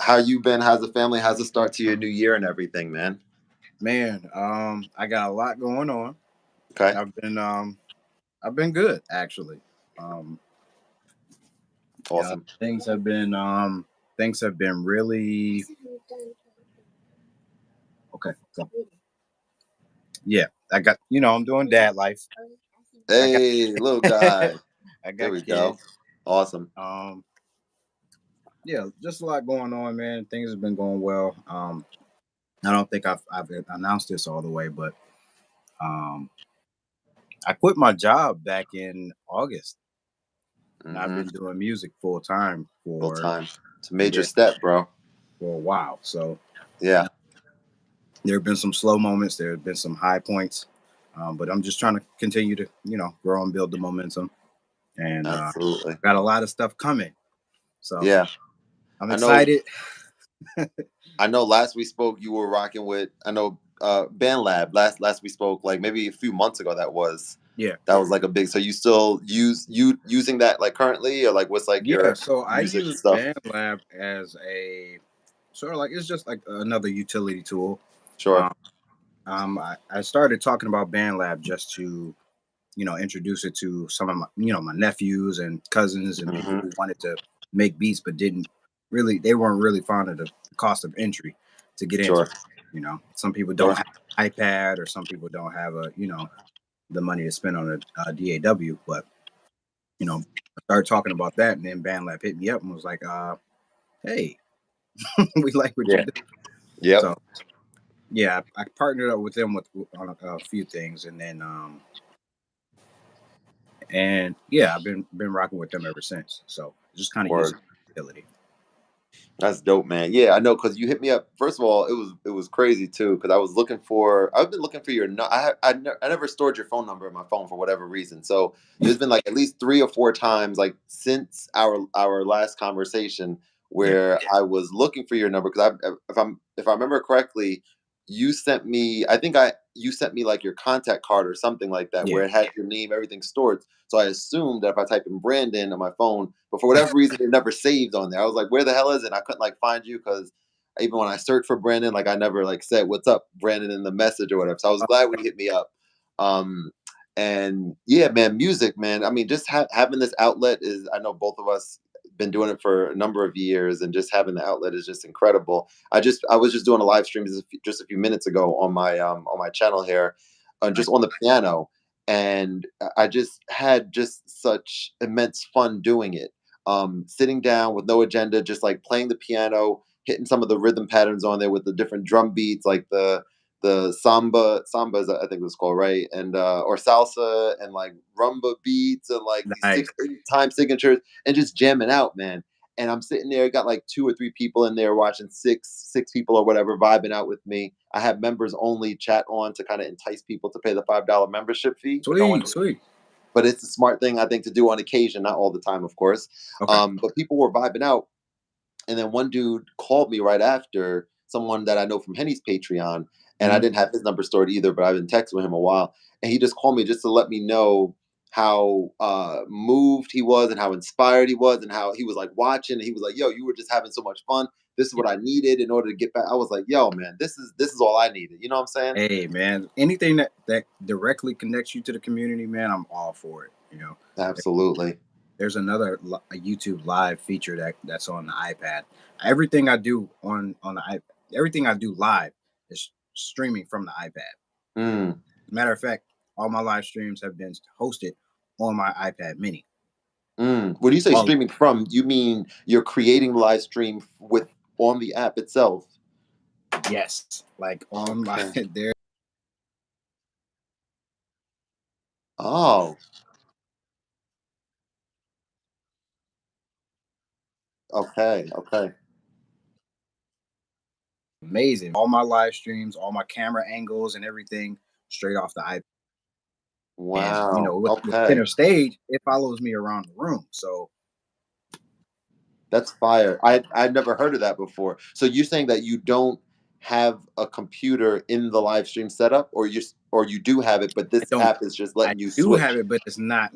How you been? How's the family? How's the start to your new year and everything, man? Man, I got a lot going on. Okay, I've been I've been good actually. Um awesome. things have been really okay. So yeah, I got I'm doing dad life. I got Hey, little guy. I There got we go. kids. Awesome. Um yeah, just a lot going on, man. Things have been going well. I don't think I've announced this all the way, but um I quit my job back in August. And I've Mm-hmm. been doing music full time Full time. It's a major yeah, step, bro. for a while. So Yeah, uh, there have been some slow moments. There have been some high points, but I'm just trying to continue to grow and build the momentum. And absolutely. got a lot of stuff coming. So Yeah, I'm I know. excited. I know. Last we spoke, you were rocking with. I know. Band Lab. Last we spoke, like maybe a few months ago. Yeah, That was like a big. So you still using that like currently, or like what's like yeah. your So I music use stuff? BandLab as a sort of like it's just like another utility tool. Sure. Um, I started talking about BandLab just to introduce it to some of my my nephews and cousins and people Hmm. who wanted to make beats but didn't really they weren't really fond of the cost of entry to get into Sure. it. Some people Sure. don't have an ipad, or some people don't have the money to spend on a DAW. But I started talking about that, and then BandLab hit me up and was like, hey, we like what you Yeah. do. Yep. So yeah, I partnered up with them on a few things, and yeah, I've been rocking with them ever since. So just kind of using Word. utility. That's dope, man. Yeah, I know because you hit me up. First of all, it was crazy too because I was looking for. I've been looking for your. I never stored your phone number in my phone for whatever reason. So there's been like at least 3 or 4 times like since our last conversation Yeah, where I was looking for your number because if I remember correctly, you sent me. I think I you sent me like your contact card or something like that yeah. where it had your name, everything stored. So I assumed that if I type in Brandon on my phone, but for whatever reason, it never saved on there. I was like, "Where the hell is it?" And I couldn't like find you because even when I searched for Brandon, like I never like said, "What's up, Brandon?" in the message or whatever. So I was glad when you hit me up. Um, and yeah, man, music, man. I mean, just having this outlet is. I know both of us been doing it for a number of years, and just having the outlet is just incredible. I was just doing a live stream just a few minutes ago on my channel here, Nice. just on the piano, and I just had just such immense fun doing it. Sitting down with no agenda, just like playing the piano, hitting some of the rhythm patterns on there with the different drum beats, like the samba is I think it was called, right, and or salsa and like rumba beats and like these Nice. 6 8 time signatures and just jamming out, man. And I'm sitting there, got like 2 or 3 people in there watching six people or whatever vibing out with me. I have members only chat on to kind of entice people to pay the $5 membership fee, but no one. Sweet, sweet. But it's a smart thing I think to do on occasion, not all the time, of course. Okay. But people were vibing out, and then one dude called me right after, someone that I know from Henny's Patreon, and I Mhm. didn't have his number stored either, but I've been texting with him a while, and he just called me just to let me know how moved he was and how inspired he was and how he was like watching. And he was like, "Yo, you were just having so much fun. This is Yeah. what I needed in order to get back." I was like, "Yo, man, this is all I needed." You know what I'm saying? Hey, man. Anything that directly connects you to the community, man, I'm all for it. Absolutely. There's another a YouTube live feature that's on the iPad. Everything I do on the everything I do live is streaming from the iPad. Mm. As a matter of fact, all my live streams have been hosted on my iPad Mini. Mm. When you say All streaming from, you mean you're creating live stream with on the app itself? yes, like on my Okay. there. Oh, okay, okay. Amazing. All my live streams, all my camera angles and everything straight off the iPad. And Wow. with Okay. center stage, it follows me around the room. So That's fire. I'd never heard of that before. So you're saying that you don't have a computer in the live stream setup, or you do have it, but I this don't app is just I letting you do have switch. it, but it's not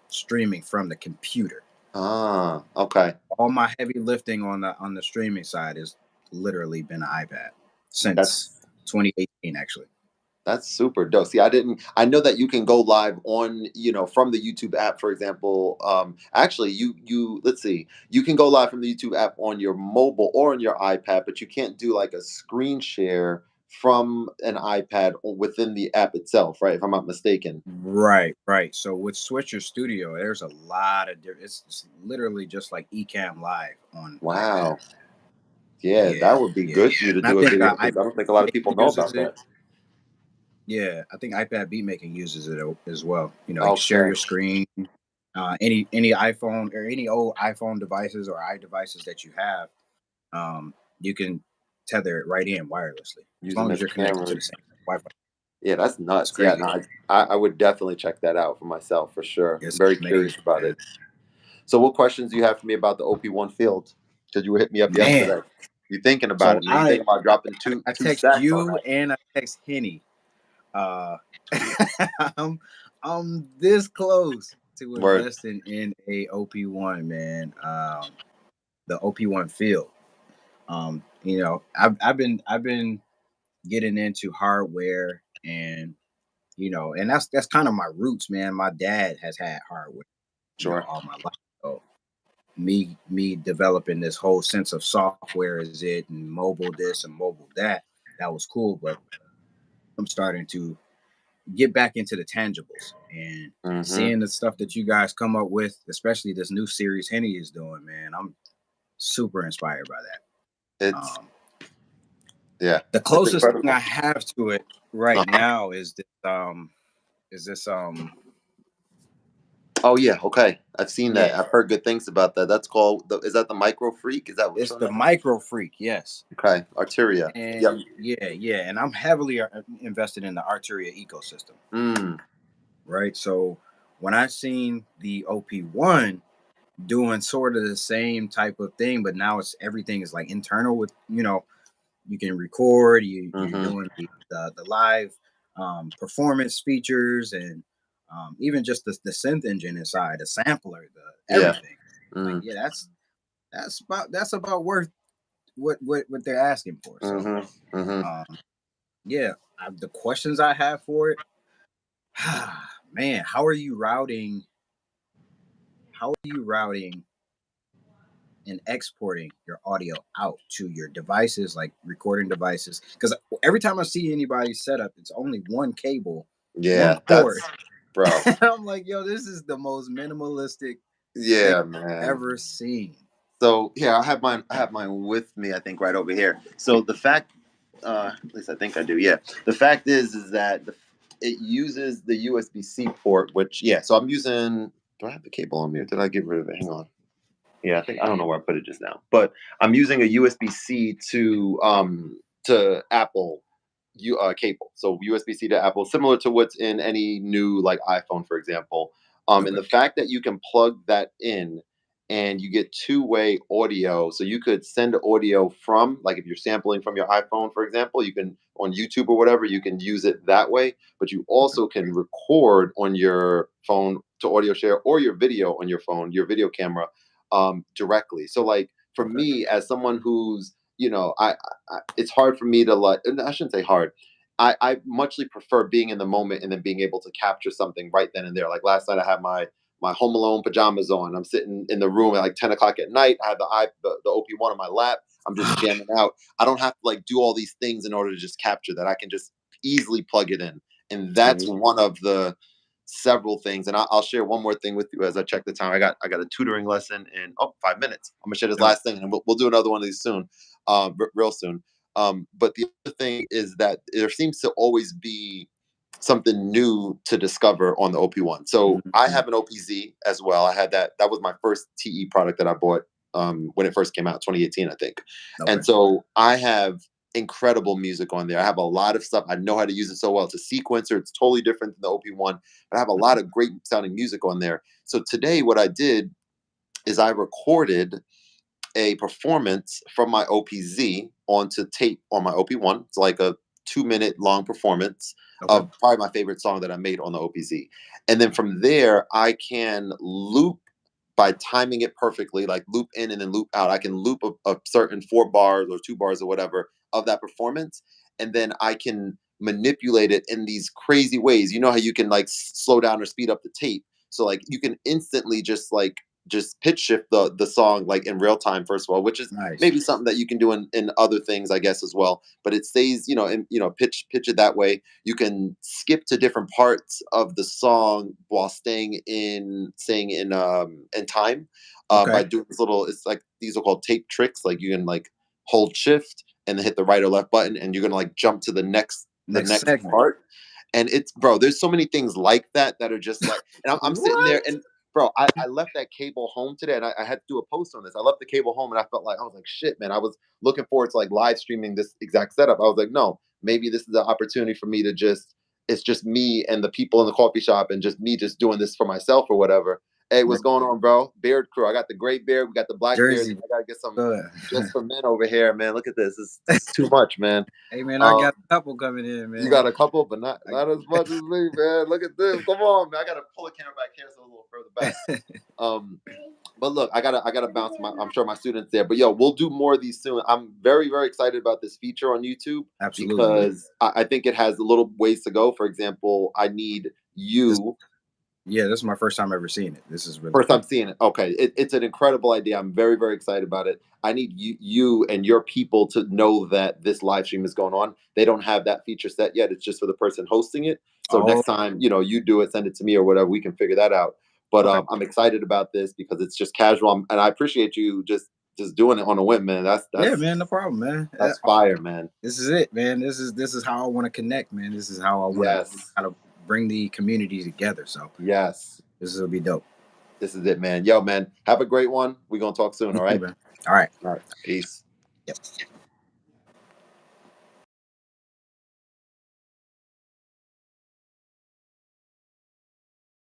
streaming from the computer. Ah, okay. all my heavy lifting on the streaming side has literally been an iPad since That's 2018, actually. That's super dope. See, I know that you can go live on, from the YouTube app, for example. Actually, let's see, you can go live from the YouTube app on your mobile or on your iPad, but you can't do like a screen share from an iPad or within the app itself, right? If I'm not mistaken. Right, right. So with Switcher Studio, there's a lot of it's literally just like Ecamm Live on iPad. Wow. Yeah, Yeah, that would be yeah, good for yeah. you to And I do a think video because I don't think a lot of people know uses about it. that. Yeah, I think iPad beat making uses it as well. You know, you can share Okay. your screen, any iPhone or any old iPhone devices or iDevices that you have, you can tether it right in wirelessly as Using long the as you're connected to the cameras. same Wi-Fi. Yeah, that's It's nuts. Yeah, crazy. no, I would definitely check that out for myself for sure. I'm It's very curious amazing, about man. it. So, what questions do you have for me about the OP1 field? Because you hit me up Man, yesterday. You thinking about so it, man? You thinking about dropping two I two text stacks on you that? and I text Henny. Uh, I'm I'm this close to Word. investing in a OP1, man. The OP1 field. I've been getting into hardware, and and that's kind of my roots, man. My dad has had hardware, Sure. all my life. So me developing this whole sense of software is it and mobile this and mobile that. That was cool, but I'm starting to get back into the tangibles and Mm-hmm. seeing the stuff that you guys come up with, especially this new series Henny is doing, man. I'm super inspired by that. It's Um, yeah, the it's closest thing I incredible. have to it right Uh-huh. now is this Oh yeah, okay. I've seen that. yeah, I've heard good things about that. That's called is that the Micro Freak? Is that which it's one the that is? Micro Freak, yes. Okay, Arteria. Yep. And yeah, and I'm heavily invested in the Arteria ecosystem, Mm. right? So when I seen the OP1 doing sort of the same type of thing, but now it's everything is like internal with you can record, you're Mm-hmm. doing the live performance features, and even just the synth engine inside, the sampler, the Yeah. everything. Like, Mm. yeah, that's about worth what they're asking for. So Mm-hmm. Mm-hmm. um yeah, the questions I have for it, man, how are you routing and exporting your audio out to your devices, like recording devices? Because every time I see anybody set up, it's only one cable, one Yeah, port. that's bro. I'm like, yo, this is the most minimalistic thing Yeah, I've man. ever seen. So here I have mine. I have mine with me. I think right over here. So the fact, at least I think I do. Yeah. The fact is that it uses the USB-C port, which yeah. So I'm using. Do I have the cable on me? Or did I get rid of it? Hang on. Yeah, I don't know where I put it just now, but I'm using a USB-C to Apple cable. So USB-C to Apple, similar to what's in any new like iPhone, for example. And Okay. the fact that you can plug that in and you get two-way audio, so you could send audio from like if you're sampling from your iPhone, for example, you can on YouTube or whatever, you can use it that way. But you Okay. also can record on your phone to audio share or your video on your phone, your video camera directly. So like for Okay. me as someone who's it's hard for me to like and I shouldn't say hard. I muchly prefer being in the moment and then being able to capture something right then and there. Like last night I had my Home Alone pajamas on. I'm sitting in the room at like 10 o'clock at night. I have the OP1 on my lap. I'm just jamming out. I don't have to like do all these things in order to just capture that. I can just easily plug it in. And that's Sweet. one of the several things. And I'll share one more thing with you as I check the time. I got a tutoring lesson in 5 minutes. I'm gonna share this Dope. last thing, and we'll do another one of these soon, real soon. But the other thing is that there seems to always be something new to discover on the OP1. So I Mhm. have an OPZ as well. I had that. That was my first TE product that I bought when it first came out, 2018, I think. Okay. And so I have incredible music on there. I have a lot of stuff. I know how to use it so well. It's a sequencer. It's totally different than the OP1, but I have a lot of great sounding music on there. So today, what I did is I recorded a performance from my OPZ onto tape on my OP1. It's like a 2 minute long performance Okay. of probably my favorite song that I made on the OPZ. And then from there, I can loop. by timing it perfectly, like loop in and then loop out, I can loop a certain 4 bars or 2 bars or whatever of that performance, and then I can manipulate it in these crazy ways. You know how you can like slow down or speed up the tape, so like you can instantly just pitch shift the song like in real time, first of all, which is Nice. maybe something that you can do in other things, I guess, as well. But it stays, in pitch it that way. You can skip to different parts of the song while staying in time, by Okay. doing this little. It's like these are called tape tricks. Like you can like hold shift and then hit the right or left button, and you're gonna like jump to the Next next segment. part. And it's, bro, there's so many things like that are just like, and I'm sitting there, What? and bro, I left that cable home today, and I had to do a post on this. I left the cable home, and I was like, shit, man. I was looking forward to like live streaming this exact setup. I was like, no, maybe this is the opportunity for me to just, it's just me and the people in the coffee shop, and just me just doing this for myself or whatever. Hey, what's going on, bro? Beard crew. I got the gray beard. We got the black beards. Jersey. I gotta get some Good. just for men over here, man. Look at this. This is too much, man. Hey man, I Um, got a couple coming in, you man. got a couple, but not I, not as much as me, man. Look at this. Come on, man. I gotta pull the camera back here so a little further back. Um, but look, I gotta bounce. I'm sure my students there. But yo, we'll do more of these soon. I'm very very excited about this feature on YouTube, Absolutely, man. because I think it has a little ways to go. For example, I need This, you. yeah, this is my first time ever seeing it. This is really First cool. time seeing it. Okay, it's an incredible idea. I'm very, very excited about it. I need you and your people to know that this live stream is going on. They don't have that feature set yet. It's just for the person hosting it. So Oh, next time, you do it, send it to me or whatever. We can figure that out. But okay. I'm excited about this because it's just casual, and I appreciate you just doing it on a whim, man. That's Yeah, that's man, no problem, man. that's fire, man. This is it, man. This is how I want to connect, man. This is how I want to Yes, how to bring the community together. So yes. this will be dope. This is it, man. Yo, man. Have a great one. We're gonna talk soon. You All too, right. man. All right. All right. Peace. Yep.